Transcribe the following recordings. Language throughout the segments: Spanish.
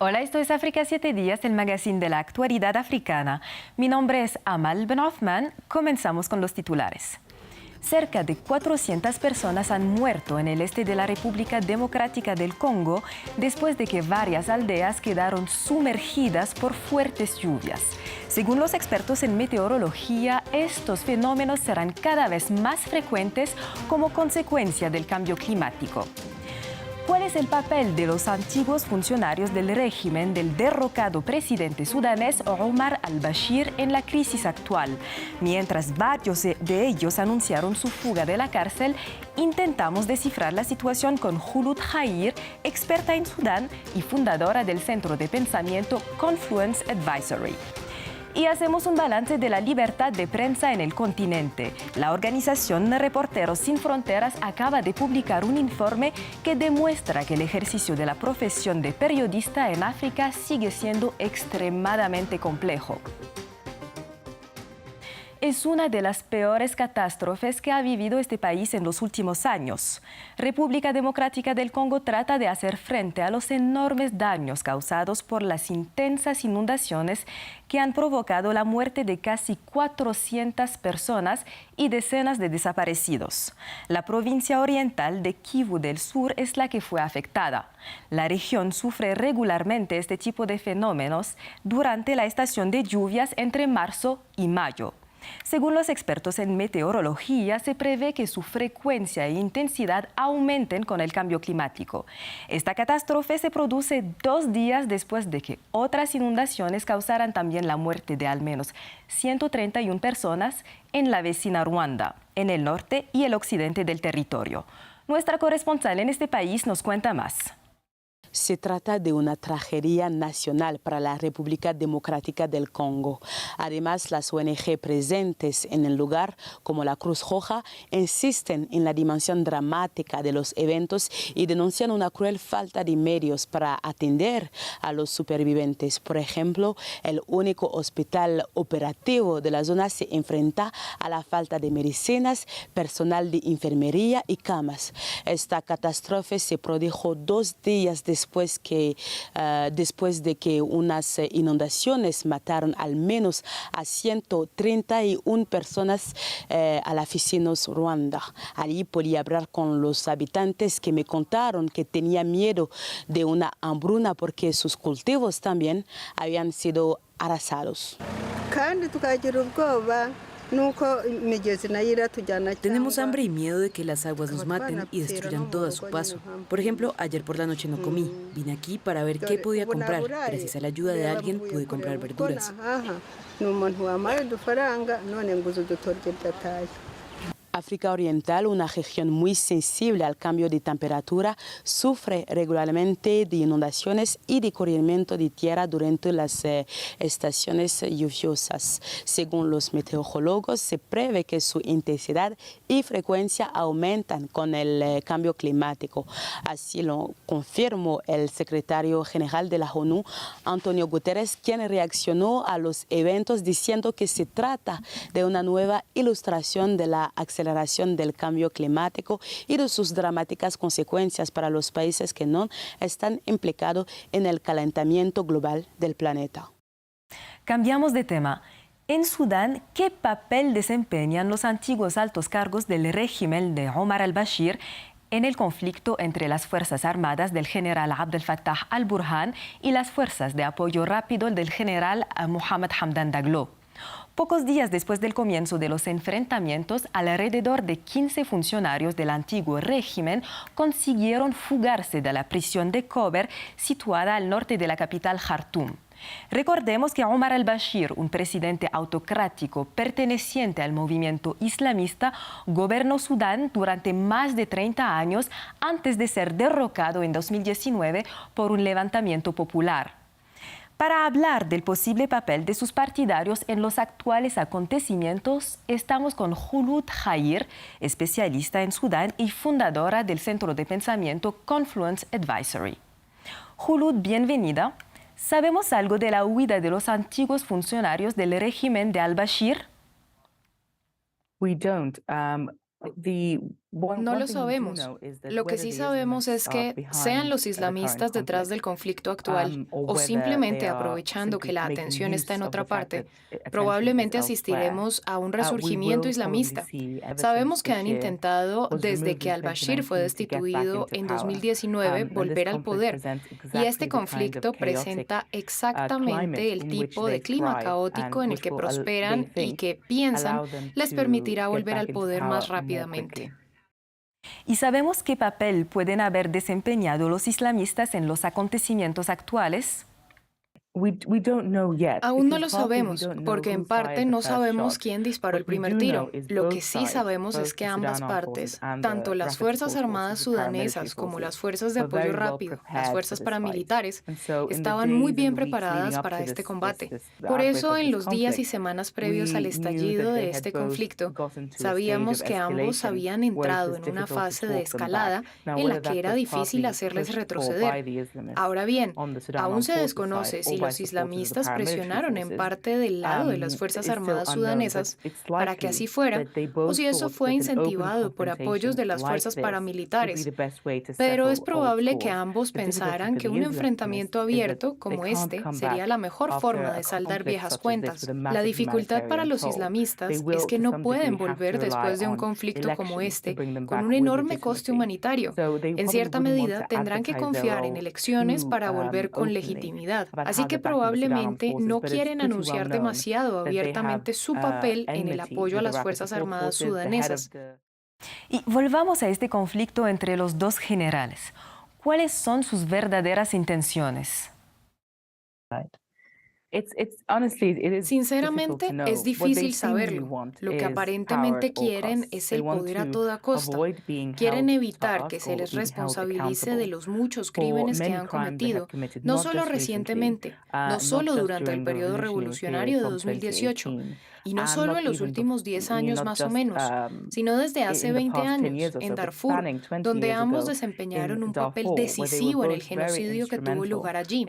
Hola, esto es África 7 días, el magazine de la actualidad africana. Mi nombre es Amal Ben Othman. Comenzamos con los titulares. Cerca de 400 personas han muerto en el este de la República Democrática del Congo después de que varias aldeas quedaron sumergidas por fuertes lluvias. Según los expertos en meteorología, estos fenómenos serán cada vez más frecuentes como consecuencia del cambio climático. ¿Cuál es el papel de los antiguos funcionarios del régimen del derrocado presidente sudanés Omar al-Bashir en la crisis actual? Mientras varios de ellos anunciaron su fuga de la cárcel, intentamos descifrar la situación con Khulud Khair, experta en Sudán y fundadora del centro de pensamiento Confluence Advisory. Y hacemos un balance de la libertad de prensa en el continente. La organización Reporteros Sin Fronteras acaba de publicar un informe que demuestra que el ejercicio de la profesión de periodista en África sigue siendo extremadamente complejo. Es una de las peores catástrofes que ha vivido este país en los últimos años. República Democrática del Congo trata de hacer frente a los enormes daños causados por las intensas inundaciones que han provocado la muerte de casi 400 personas y decenas de desaparecidos. La provincia oriental de Kivu del Sur es la que fue afectada. La región sufre regularmente este tipo de fenómenos durante la estación de lluvias entre marzo y mayo. Según los expertos en meteorología, se prevé que su frecuencia e intensidad aumenten con el cambio climático. Esta catástrofe se produce 2 días después de que otras inundaciones causaran también la muerte de al menos 131 personas en la vecina Ruanda, en el norte y el occidente del territorio. Nuestra corresponsal en este país nos cuenta más. Se trata de una tragedia nacional para la República Democrática del Congo. Además, las ONG presentes en el lugar, como la Cruz Roja, insisten en la dimensión dramática de los eventos y denuncian una cruel falta de medios para atender a los supervivientes. Por ejemplo, el único hospital operativo de la zona se enfrenta a la falta de medicinas, personal de enfermería y camas. Esta catástrofe se produjo 2 días después de que unas inundaciones mataron al menos a 131 personas a la vecinos Ruanda. Allí podía hablar con los habitantes que me contaron que tenían miedo de una hambruna porque sus cultivos también habían sido arrasados. Tenemos hambre y miedo de que las aguas nos maten y destruyan todo a su paso. Por ejemplo, ayer por la noche no comí. Vine aquí para ver qué podía comprar. Gracias a la ayuda de alguien pude comprar verduras. África Oriental, una región muy sensible al cambio de temperatura, sufre regularmente de inundaciones y de corrimiento de tierra durante las estaciones lluviosas. Según los meteorólogos, se prevé que su intensidad y frecuencia aumentan con el cambio climático. Así lo confirmó el secretario general de la ONU, Antonio Guterres, quien reaccionó a los eventos diciendo que se trata de una nueva ilustración de la aceleración del cambio climático y de sus dramáticas consecuencias para los países que no están implicados en el calentamiento global del planeta. Cambiamos de tema. En Sudán, ¿qué papel desempeñan los antiguos altos cargos del régimen de Omar al-Bashir en el conflicto entre las Fuerzas Armadas del general Abdel Fattah al-Burhan y las fuerzas de apoyo rápido del general Mohamed Hamdan Daglo? Pocos días después del comienzo de los enfrentamientos, alrededor de 15 funcionarios del antiguo régimen consiguieron fugarse de la prisión de Kober, situada al norte de la capital Jartum. Recordemos que Omar al-Bashir, un presidente autocrático perteneciente al movimiento islamista, gobernó Sudán durante más de 30 años antes de ser derrocado en 2019 por un levantamiento popular. Para hablar del posible papel de sus partidarios en los actuales acontecimientos, estamos con Khulud Khair, especialista en Sudán y fundadora del centro de pensamiento Confluence Advisory. Khulud, bienvenida. ¿Sabemos algo de la huida de los antiguos funcionarios del régimen de al-Bashir? We don't. No lo sabemos. Lo que sí sabemos es que, sean los islamistas detrás del conflicto actual o simplemente aprovechando que la atención está en otra parte, probablemente asistiremos a un resurgimiento islamista. Sabemos que han intentado, desde que al-Bashir fue destituido en 2019, volver al poder. Y este conflicto presenta exactamente el tipo de clima caótico en el que prosperan y que piensan les permitirá volver al poder más rápidamente. ¿Y sabemos qué papel pueden haber desempeñado los islamistas en los acontecimientos actuales? Aún no lo sabemos, porque en parte no sabemos quién disparó el primer tiro. Lo que sí sabemos es que ambas partes, tanto las Fuerzas Armadas sudanesas como las Fuerzas de Apoyo Rápido, las fuerzas paramilitares, estaban muy bien preparadas para este combate. Por eso, en los días y semanas previos al estallido de este conflicto, sabíamos que ambos habían entrado en una fase de escalada en la que era difícil hacerles retroceder. Ahora bien, aún se desconoce si los islamistas presionaron en parte del lado de las Fuerzas Armadas sudanesas para que así fuera, o si eso fue incentivado por apoyos de las fuerzas paramilitares. Pero es probable que ambos pensaran que un enfrentamiento abierto como este sería la mejor forma de saldar viejas cuentas. La dificultad para los islamistas es que no pueden volver después de un conflicto como este con un enorme coste humanitario. En cierta medida, tendrán que confiar en elecciones para volver con legitimidad. Así que probablemente no quieren anunciar demasiado abiertamente su papel en el apoyo a las Fuerzas Armadas sudanesas. Y volvamos a este conflicto entre los dos generales. ¿Cuáles son sus verdaderas intenciones? Sinceramente, es difícil saberlo. Lo que aparentemente quieren es el poder a toda costa. Quieren evitar que se les responsabilice de los muchos crímenes que han cometido, no solo recientemente, no solo durante el periodo revolucionario de 2018, y no solo en los últimos 10 años más o menos, sino desde hace 20 años, en Darfur, donde ambos desempeñaron un papel decisivo en el genocidio que tuvo lugar allí.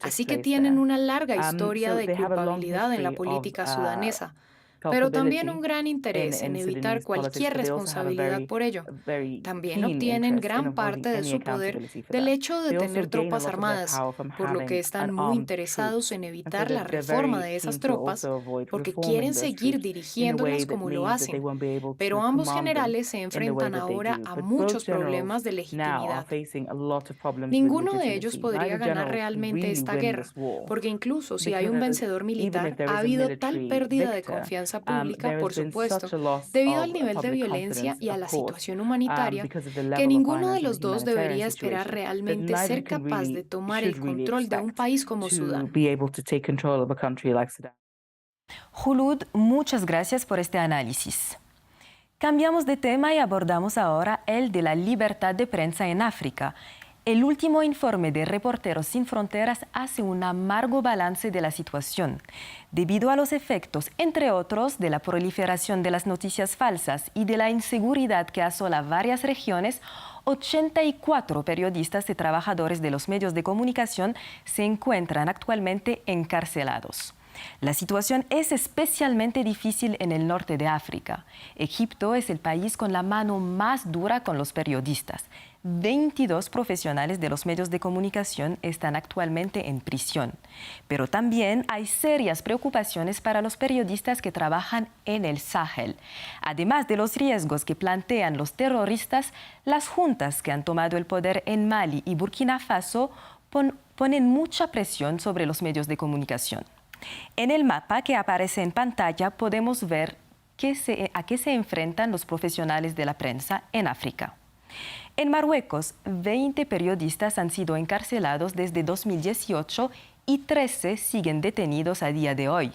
Así que tienen una larga historia de culpabilidad en la política sudanesa, pero también un gran interés en evitar cualquier responsabilidad por ello. También obtienen gran parte de su poder del hecho de tener tropas armadas, por lo que están muy interesados en evitar la reforma de esas tropas, porque quieren seguir dirigiéndolas como lo hacen. Pero ambos generales se enfrentan ahora a muchos problemas de legitimidad. Ninguno de ellos podría ganar realmente esta guerra, porque incluso si hay un vencedor militar, ha habido tal pérdida de confianza pública, por supuesto, debido al nivel de violencia y a la situación humanitaria, que ninguno de los dos debería esperar realmente ser capaz de tomar el control de un país como Sudán. Khulud, muchas gracias por este análisis. Cambiamos de tema y abordamos ahora el de la libertad de prensa en África. El último informe de Reporteros Sin Fronteras hace un amargo balance de la situación. Debido a los efectos, entre otros, de la proliferación de las noticias falsas y de la inseguridad que asola varias regiones, 84 periodistas y trabajadores de los medios de comunicación se encuentran actualmente encarcelados. La situación es especialmente difícil en el norte de África. Egipto es el país con la mano más dura con los periodistas. 22 profesionales de los medios de comunicación están actualmente en prisión. Pero también hay serias preocupaciones para los periodistas que trabajan en el Sahel. Además de los riesgos que plantean los terroristas, las juntas que han tomado el poder en Mali y Burkina Faso ponen mucha presión sobre los medios de comunicación. En el mapa que aparece en pantalla podemos ver a qué se enfrentan los profesionales de la prensa en África. En Marruecos, 20 periodistas han sido encarcelados desde 2018 y 13 siguen detenidos a día de hoy.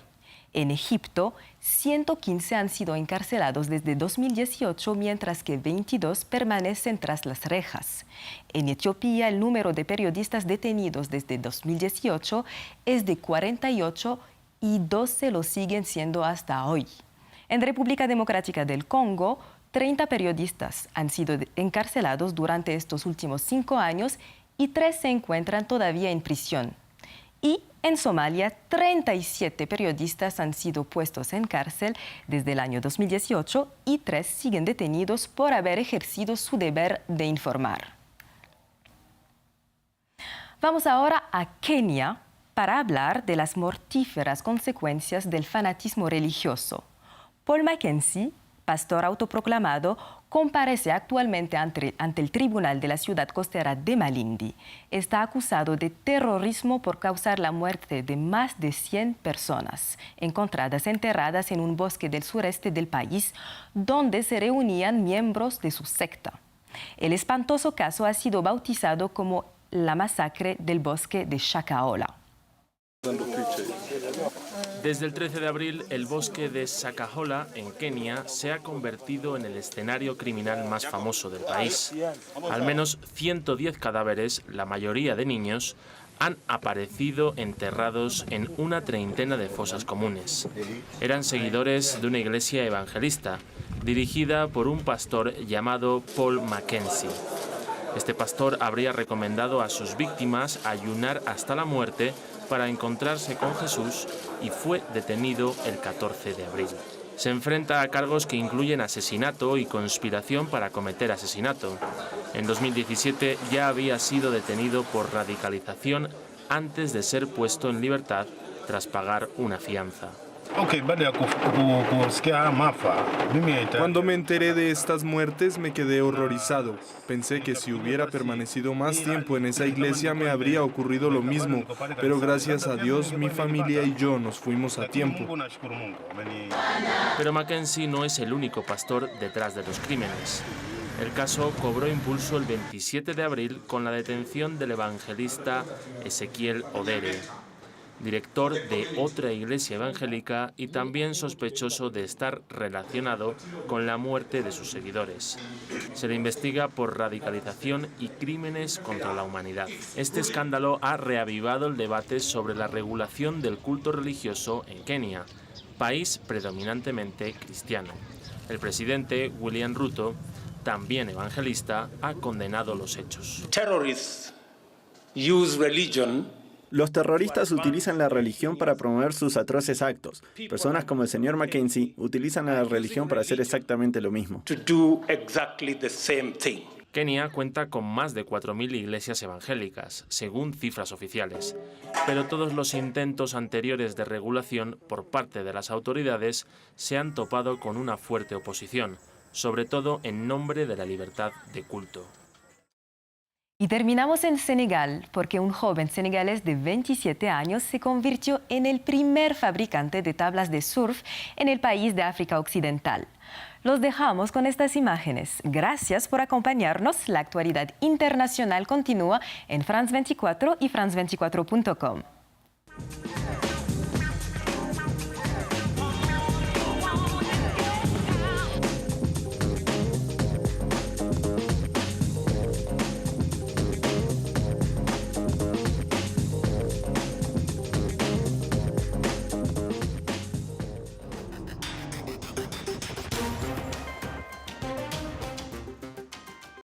En Egipto, 115 han sido encarcelados desde 2018, mientras que 22 permanecen tras las rejas. En Etiopía, el número de periodistas detenidos desde 2018 es de 48 y 12 lo siguen siendo hasta hoy. En República Democrática del Congo, 30 periodistas han sido encarcelados durante estos últimos 5 años y 3 se encuentran todavía en prisión. Y En Somalia, 37 periodistas han sido puestos en cárcel desde el año 2018 y 3 siguen detenidos por haber ejercido su deber de informar. Vamos ahora a Kenia para hablar de las mortíferas consecuencias del fanatismo religioso. Paul Mackenzie, pastor autoproclamado, comparece actualmente ante el tribunal de la ciudad costera de Malindi. Está acusado de terrorismo por causar la muerte de más de 100 personas, encontradas enterradas en un bosque del sureste del país, donde se reunían miembros de su secta. El espantoso caso ha sido bautizado como la masacre del bosque de Shakahola. Desde el 13 de abril, el bosque de Shakahola, en Kenia, se ha convertido en el escenario criminal más famoso del país. Al menos 110 cadáveres, la mayoría de niños, han aparecido enterrados en una treintena de fosas comunes. Eran seguidores de una iglesia evangelista, dirigida por un pastor llamado Paul Mackenzie. Este pastor habría recomendado a sus víctimas ayunar hasta la muerte para encontrarse con Jesús y fue detenido el 14 de abril. Se enfrenta a cargos que incluyen asesinato y conspiración para cometer asesinato. En 2017 ya había sido detenido por radicalización antes de ser puesto en libertad tras pagar una fianza. Cuando me enteré de estas muertes me quedé horrorizado. Pensé que si hubiera permanecido más tiempo en esa iglesia me habría ocurrido lo mismo, pero gracias a Dios mi familia y yo nos fuimos a tiempo. Pero Mackenzie no es el único pastor detrás de los crímenes. El caso cobró impulso el 27 de abril con la detención del evangelista Ezequiel Odere, director de otra iglesia evangélica y también sospechoso de estar relacionado con la muerte de sus seguidores. Se le investiga por radicalización y crímenes contra la humanidad. Este escándalo ha reavivado el debate sobre la regulación del culto religioso en Kenia, país predominantemente cristiano. El presidente, William Ruto, también evangelista, ha condenado los hechos. Los terroristas utilizan la religión para promover sus atroces actos. Personas como el señor Mackenzie utilizan la religión para hacer exactamente lo mismo. Kenia cuenta con más de 4.000 iglesias evangélicas, según cifras oficiales. Pero todos los intentos anteriores de regulación por parte de las autoridades se han topado con una fuerte oposición, sobre todo en nombre de la libertad de culto. Y terminamos en Senegal porque un joven senegalés de 27 años se convirtió en el primer fabricante de tablas de surf en el país de África Occidental. Los dejamos con estas imágenes. Gracias por acompañarnos. La actualidad internacional continúa en France 24 y france24.com.